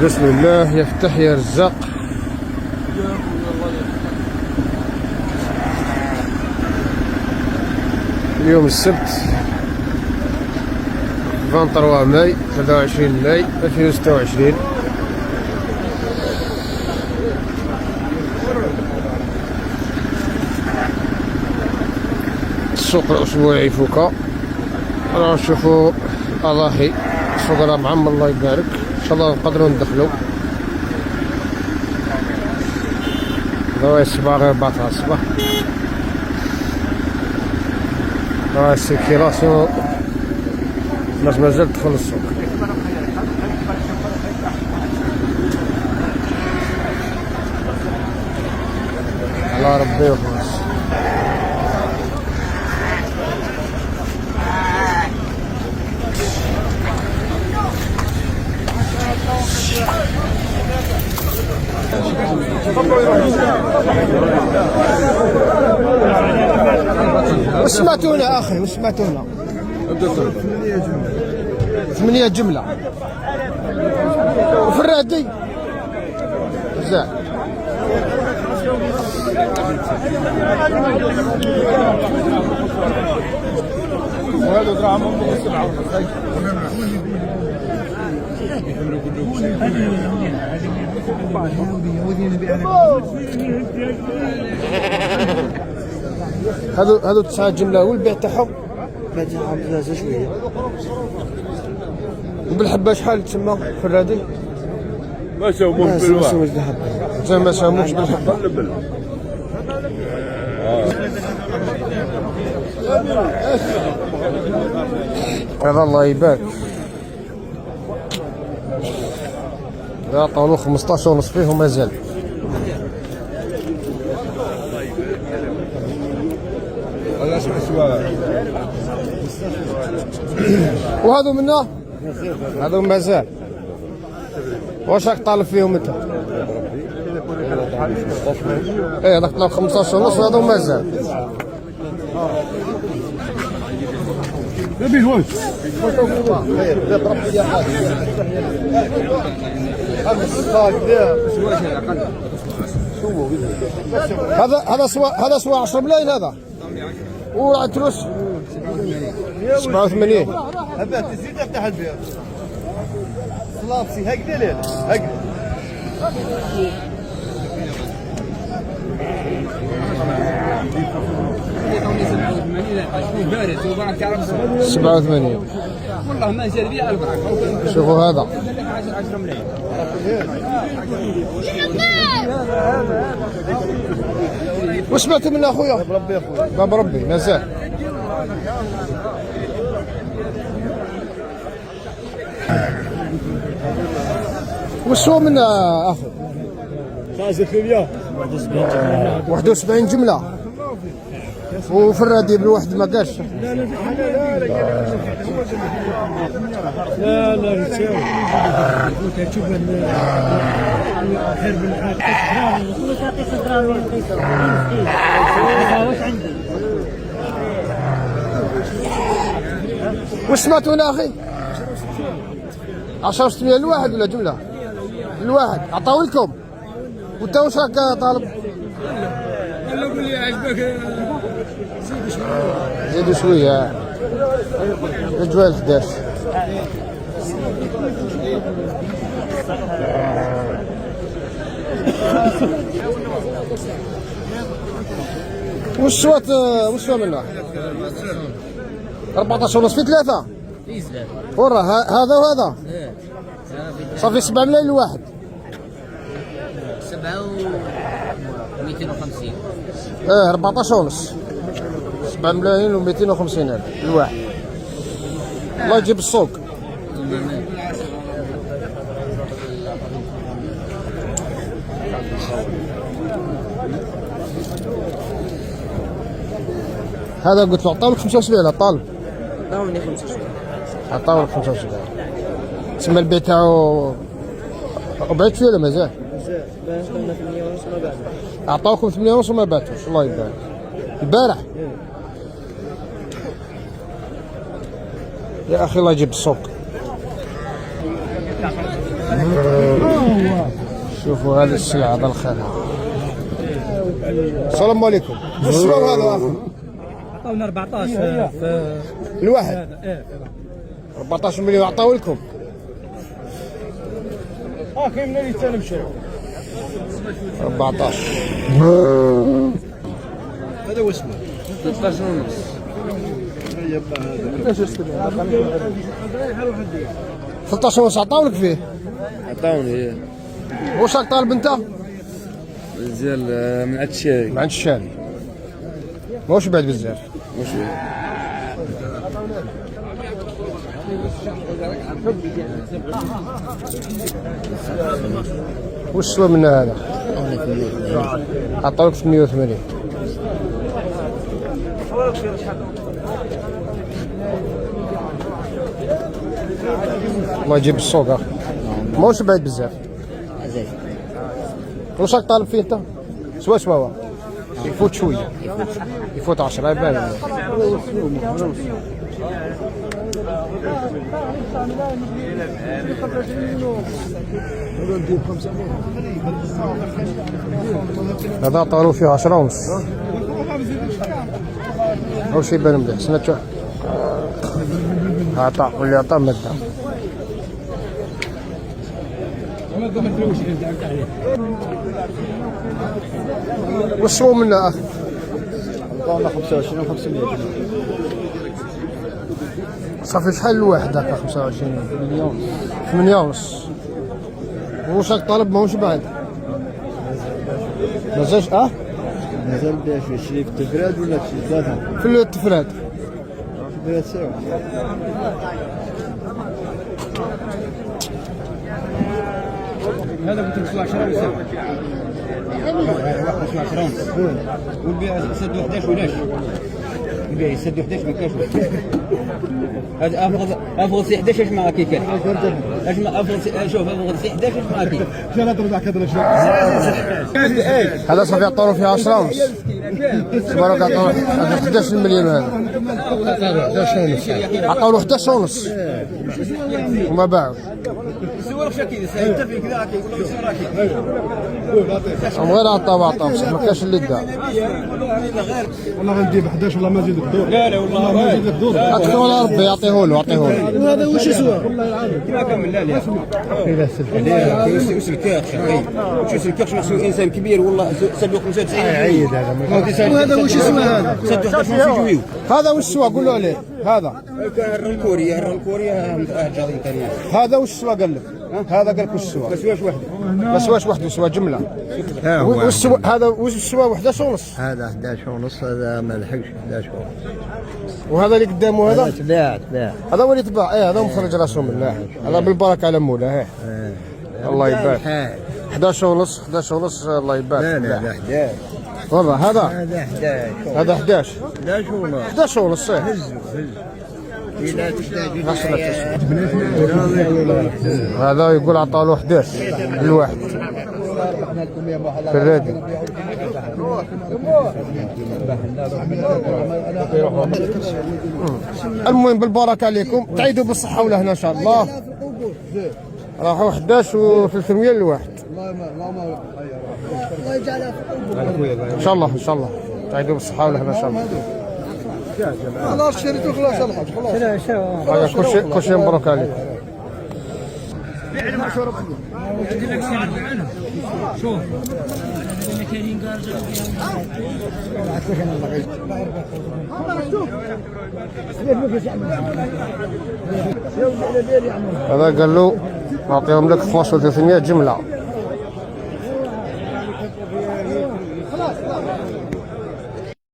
بسم الله يفتح يا رزاق. اليوم السبت 23 ماي 23 ماي 2026. السوق الأسبوعي فوكا. رانا نشوفو أضاحي، السوق راه معمر الله يبارك، إن شاء الله نقدروا ندخلو. هذا الصباح غير 4 تاع الصباح. راه السيركيلاسيون الناس مازال تدخل السوق. على ربي وخلاص. وش سمعتونا اخي؟ وش سمعتونا؟ 8 جملة وفي الرادي بزاف. وهذا دراهم 7 هذو 9 جملة والبيع تاعهم ثلاثة شوية. وبالحبة شحال تسمى في الرادي؟ ما ساوموش بالحبة. زعما ما ساوموش بالحبة. هذا الله يبارك. لا عطاولو 15 ونص فيه ومازال. وهذو منا هذو مازال. واش راك طالب فيهم انت؟ ايه هذاك طلب 15 ونص وهذو مازال. نبي واش؟ هذا سوا 10 ملايين هذا. وراه تروس 87. هبات تزيد افتح البيع خلاصي هكذا ليه هكذا 87 والله ما زال بيع البركه. شوفوا هذا 10 ملايين. واش سمعتوا من اخويا؟ باب ربي اخويا، باب ربي مازال. واش هو من اخو؟ 71 جمله. وفي الرادي بالواحد ما قالش. لا نساوي تشوف الحرب الحاكم واش سمعتوا هنا اخي؟ 10 600 الواحد ولا جمله؟ الواحد عطاو لكم. وانت واش راك طالب؟ لا قول لي عجبك زيدوا شويه. الجوال 11. وش سوى منه؟ 14 ونص في 3. ورا هذا وهذا صافي 7 ملايين الواحد. 7 و250. 14 ونص 7 ملايين و250 ألف الواحد. الله يجيب السوق. هذا قلت له عطاولك 75 على طالب. عطاوني 25. عطاولك 75. تسمى البيع تاعو وبعت فيه ولا مازال؟ مازال. قلنا 8 ونص ما بعد. عطاوكم 8 ونص وما بعتوش. الله يبارك. البارح يا اخي الله يجيب السوق. شوفوا هذه السلعة هذا الخير. السلام عليكم. واش السبب هذا؟ عطاونا 14 في الواحد 14 مليون عطاو لكم. كاين اللي ثاني مشى 14 هذا هو اسمه 13 ونص. 13 ونص عطاو لك فيه. عطاوني واش راك طالب انت؟ ديال من عند الشاري. ما عندش الشاري. واش بعد بزاف. واش واش سوى من هذا؟ عطاوك 880. الله يجيب السوق. ماهوش بعيد بزاف. واش راك طالب فيه انت؟ سوا هو يفوت شويه، يفوت 10 يبان. هذا طالوا فيه 10 ونص. واش يبان مليح سنتو عطا واللي عطا مدة. واش هو منها اخي؟ عطاونا 25 و500 صافي شحال الواحد هكا 25 مليون 8 ونص. واش راك طالب ماهوش بعد؟ مازالش مازال باش نشري في التفراد ولا في ثلاثة؟ في التفراد. التفراد سوا هذا قلت لك 10 وسبعة. واحد 10 ونص. والبيع يسدوا 11 ولاش. البيع يسدوا 11 ما كاش. هذا افضل سي 11 اش معاك كيف؟ اش ما افضل شوف افضل سي 11 اش معاك. شنو تربح كذا شنو؟ هذا صافي عطاو فيه 10 ونص. تبارك عطاو 11 مليون. هذا 11 ونص عطاو له 11 ونص وما باعوش. صورك شكل انت في كذا كيقول لك هم غير عطاو بصح ما كاش اللي دا. والله غندير ب 11 والله ما زيد الدور. لا والله ما زيد الدور. اتكلوا على ربي يعطيه له وهذا واش يسوى؟ والله العظيم كما كمل لا لا. وش الكاخ شوف الكاخ مسؤول انسان كبير والله سدوا 95. عيد هذا. وهذا واش اسمه هذا؟ سدوا 11 جويو. هذا وش سوى قول له عليه هذا. الكوريا جايين ثاني. هذا وش سوى قال لك؟ هذا قال لك وش سوى؟ بس واش وحده؟ بس واش وحده سوى جمله. وش سوى هذا وش سوى 11 ونص. هذا 11 ونص. هذا ما لحقش 11 ونص. وهذا اللي قدامه هذا تباع هذا هو اللي تباع. هذا مخرج راسه منه. هذا بالبركه على موله. الله يبارك. 11 ونص 11 ونص الله يبارك. لا 11 والله هذا 11 هذا 11 ونص 11 ونص. هذا يقول عطاه له 11 الواحد في الراديو. المهم بالبركه عليكم تعيدوا بالصحه والهنا ان شاء الله. راحوا 11 و300 الواحد ان شاء الله ان شاء الله. تعيدوا بالصحه والهنا ان شاء الله. خلاص شريته خلاص الحاج خلاص. هذا كل شيء مبروك عليكم. شوف هذا قال له نعطيهم لك 12 و300 جمله.